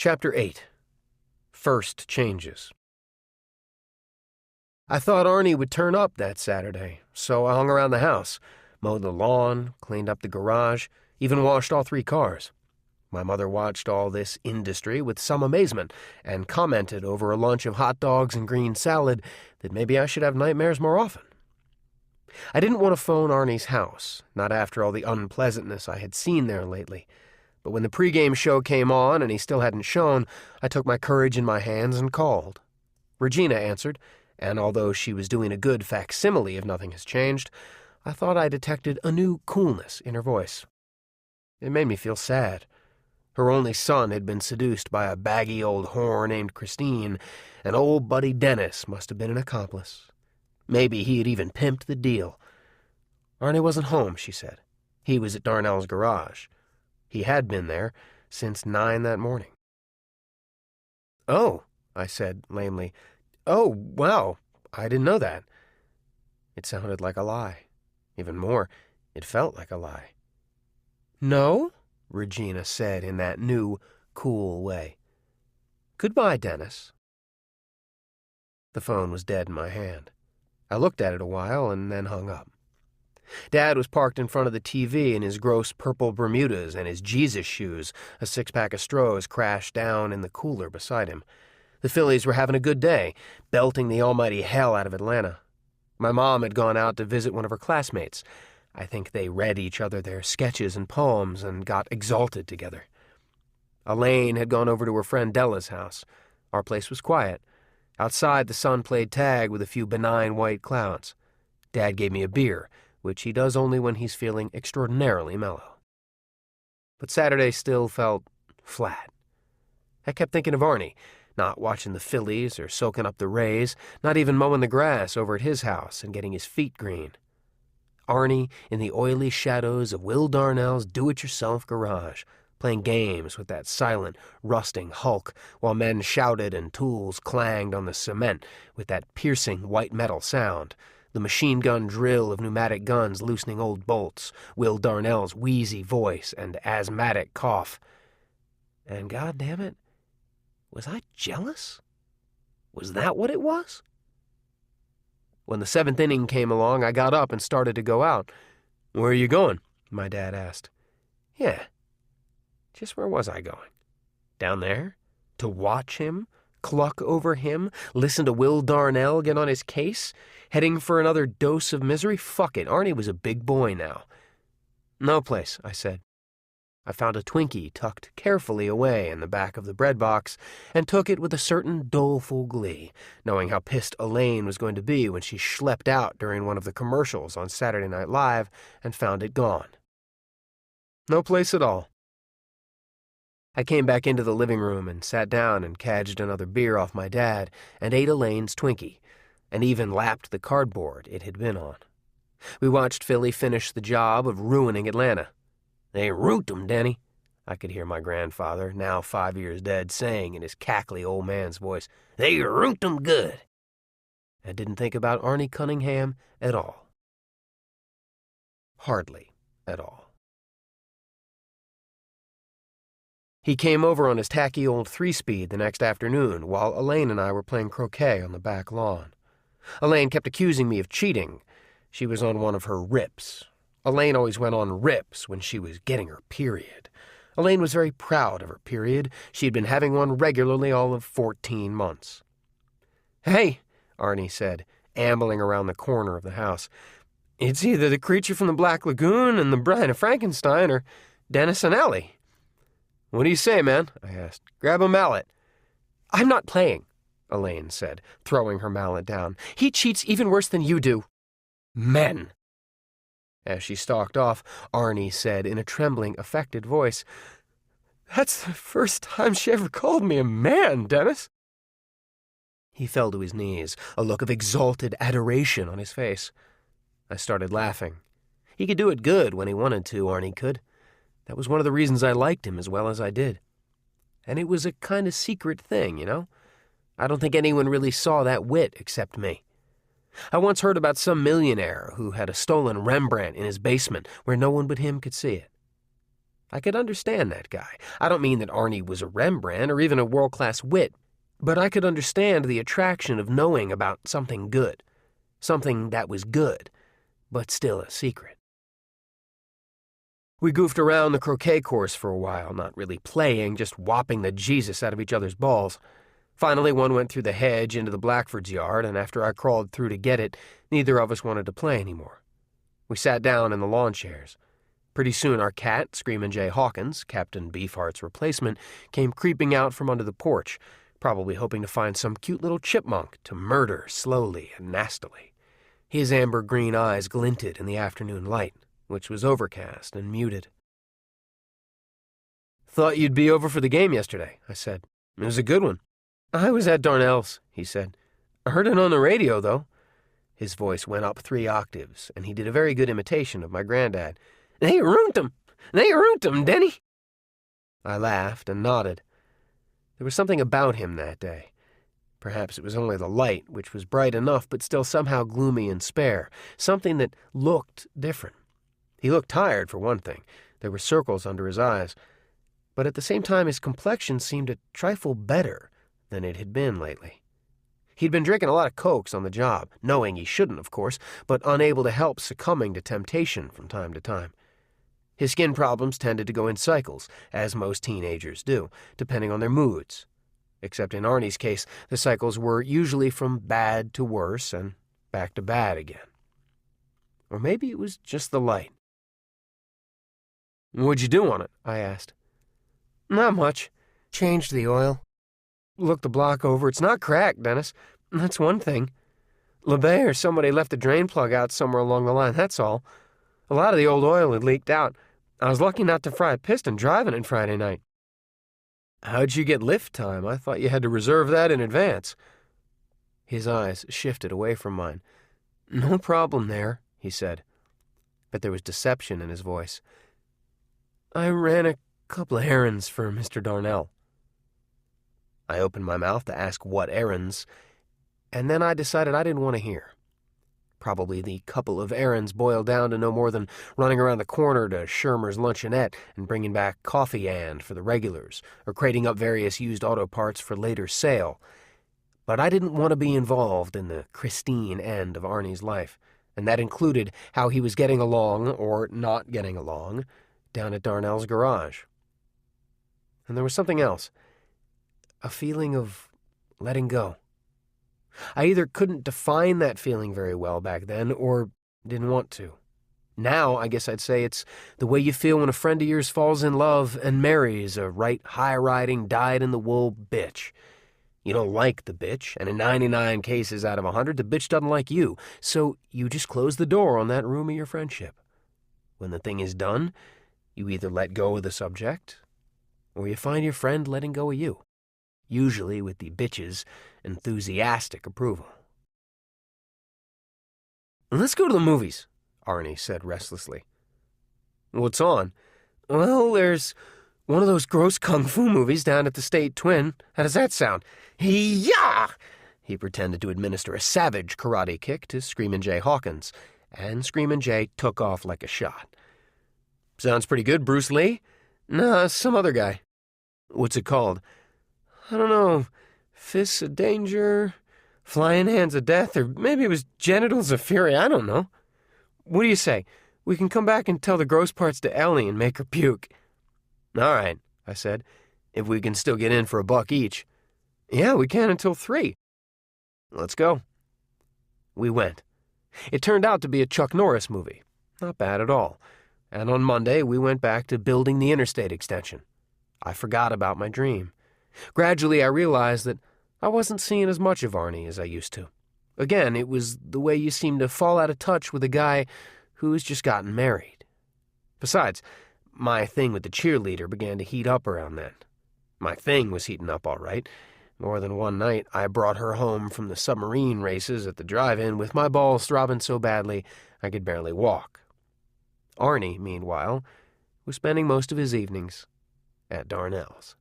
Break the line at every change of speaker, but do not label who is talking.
Chapter 8. First Changes. I thought Arnie would turn up that Saturday, so I hung around the house, mowed the lawn, cleaned up the garage, even washed all 3 cars. My mother watched all this industry with some amazement and commented over a lunch of hot dogs and green salad that maybe I should have nightmares more often. I didn't want to phone Arnie's house, not after all the unpleasantness I had seen there lately. But when the pregame show came on and he still hadn't shown, I took my courage in my hands and called. Regina answered, and although she was doing a good facsimile of Nothing Has Changed, I thought I detected a new coolness in her voice. It made me feel sad. Her only son had been seduced by a baggy old whore named Christine, and old buddy Dennis must have been an accomplice. Maybe he had even pimped the deal. Arnie wasn't home, she said. He was at Darnell's garage. He had been there since 9 that morning. "Oh," I said lamely. "Oh, wow, I didn't know that." It sounded like a lie. Even more, it felt like a lie. "No?" Regina said in that new, cool way. "Goodbye, Dennis." The phone was dead in my hand. I looked at it a while and then hung up. Dad was parked in front of the TV in his gross purple Bermudas and his Jesus shoes. A 6-pack of Strohs crashed down in the cooler beside him. The Phillies were having a good day, belting the almighty hell out of Atlanta. My mom had gone out to visit one of her classmates. I think they read each other their sketches and poems and got exalted together. Elaine had gone over to her friend Della's house. Our place was quiet. Outside, the sun played tag with a few benign white clouds. Dad gave me a beer, which he does only when he's feeling extraordinarily mellow. But Saturday still felt flat. I kept thinking of Arnie, not watching the Phillies or soaking up the Rays, not even mowing the grass over at his house and getting his feet green. Arnie in the oily shadows of Will Darnell's do-it-yourself garage, playing games with that silent, rusting hulk while men shouted and tools clanged on the cement with that piercing white metal sound, the machine gun drill of pneumatic guns loosening old bolts, Will Darnell's wheezy voice and asthmatic cough. And goddamn it, was I jealous? Was that what it was? When the 7th inning came along, I got up and started to go out. "Where are you going?" my dad asked. "Yeah, just where was I going? Down there? To watch him? Cluck over him? Listen to Will Darnell get on his case? Heading for another dose of misery? Fuck it, Arnie was a big boy now." "No place," I said. I found a Twinkie tucked carefully away in the back of the bread box and took it with a certain doleful glee, knowing how pissed Elaine was going to be when she schlepped out during one of the commercials on Saturday Night Live and found it gone. No place at all. I came back into the living room and sat down and cadged another beer off my dad and ate Elaine's Twinkie, and even lapped the cardboard it had been on. We watched Philly finish the job of ruining Atlanta. "They root 'em, Denny," I could hear my grandfather, now 5 years dead, saying in his cackly old man's voice. "They root 'em good." I didn't think about Arnie Cunningham at all. Hardly at all. He came over on his tacky old 3-speed the next afternoon while Elaine and I were playing croquet on the back lawn. Elaine kept accusing me of cheating. She was on one of her rips. Elaine always went on rips when she was getting her period. Elaine was very proud of her period. She had been having one regularly all of 14 months. "Hey," Arnie said, ambling around the corner of the house. "It's either the creature from the Black Lagoon and the Bride of Frankenstein or Dennis and Ellie." "What do you say, man?" I asked. "Grab a mallet." "I'm not playing," Elaine said, throwing her mallet down. "He cheats even worse than you do." "Men!" As she stalked off, Arnie said in a trembling, affected voice, "That's the first time she ever called me a man, Dennis." He fell to his knees, a look of exalted adoration on his face. I started laughing. He could do it good when he wanted to, Arnie could. That was one of the reasons I liked him as well as I did. And it was a kind of secret thing, you know? I don't think anyone really saw that wit except me. I once heard about some millionaire who had a stolen Rembrandt in his basement where no one but him could see it. I could understand that guy. I don't mean that Arnie was a Rembrandt or even a world-class wit, but I could understand the attraction of knowing about something good. Something that was good, but still a secret. We goofed around the croquet course for a while, not really playing, just whopping the Jesus out of each other's balls. Finally, one went through the hedge into the Blackfords' yard, and after I crawled through to get it, neither of us wanted to play anymore. We sat down in the lawn chairs. Pretty soon our cat, Screamin' Jay Hawkins, Captain Beefheart's replacement, came creeping out from under the porch, probably hoping to find some cute little chipmunk to murder slowly and nastily. His amber-green eyes glinted in the afternoon light, which was overcast and muted. "Thought you'd be over for the game yesterday," I said. "It was a good one." "I was at Darnell's," he said. "I heard it on the radio, though." His voice went up 3 octaves, and he did a very good imitation of my granddad. "They ruined him, Denny." I laughed and nodded. There was something about him that day. Perhaps it was only the light, which was bright enough but still somehow gloomy and spare, something that looked different. He looked tired, for one thing. There were circles under his eyes. But at the same time, his complexion seemed a trifle better than it had been lately. He'd been drinking a lot of cokes on the job, knowing he shouldn't, of course, but unable to help succumbing to temptation from time to time. His skin problems tended to go in cycles, as most teenagers do, depending on their moods. Except in Arnie's case, the cycles were usually from bad to worse and back to bad again. Or maybe it was just the light. "What'd you do on it?" I asked. "Not much. Changed the oil. Looked the block over. It's not cracked, Dennis. That's one thing. LeBay or somebody left the drain plug out somewhere along the line, that's all. A lot of the old oil had leaked out. I was lucky not to fry a piston driving it Friday night." "How'd you get lift time? I thought you had to reserve that in advance." His eyes shifted away from mine. "No problem there," he said. But there was deception in his voice. "I ran a couple of errands for Mr. Darnell." I opened my mouth to ask what errands, and then I decided I didn't want to hear. Probably the couple of errands boiled down to no more than running around the corner to Shermer's Luncheonette and bringing back coffee and for the regulars, or crating up various used auto parts for later sale. But I didn't want to be involved in the Christine end of Arnie's life, and that included how he was getting along, or not getting along, down at Darnell's garage. And there was something else, a feeling of letting go. I either couldn't define that feeling very well back then, or didn't want to. Now, I guess I'd say it's the way you feel when a friend of yours falls in love and marries a right high-riding, dyed-in-the-wool bitch. You don't like the bitch, and in 99 cases out of 100, the bitch doesn't like you, so you just close the door on that room of your friendship. When the thing is done, you either let go of the subject, or you find your friend letting go of you, usually with the bitch's enthusiastic approval. "Let's go to the movies," Arnie said restlessly. "What's on?" "Well, there's one of those gross kung fu movies down at the State Twin. How does that sound?" "Yah!" He pretended to administer a savage karate kick to Screamin' Jay Hawkins, and Screamin' Jay took off like a shot. "Sounds pretty good, Bruce Lee." "Nah, some other guy." "What's it called?" "I don't know. Fists of Danger, Flying Hands of Death, or maybe it was Genitals of Fury. I don't know. What do you say? We can come back and tell the gross parts to Ellie and make her puke." "All right," I said, "if we can still get in for $1 each." "Yeah, we can until 3. "Let's go." We went. It turned out to be a Chuck Norris movie. Not bad at all. And on Monday, we went back to building the interstate extension. I forgot about my dream. Gradually, I realized that I wasn't seeing as much of Arnie as I used to. Again, it was the way you seem to fall out of touch with a guy who's just gotten married. Besides, my thing with the cheerleader began to heat up around then. My thing was heating up all right. More than one night, I brought her home from the submarine races at the drive-in with my balls throbbing so badly I could barely walk. Arnie, meanwhile, was spending most of his evenings at Darnell's.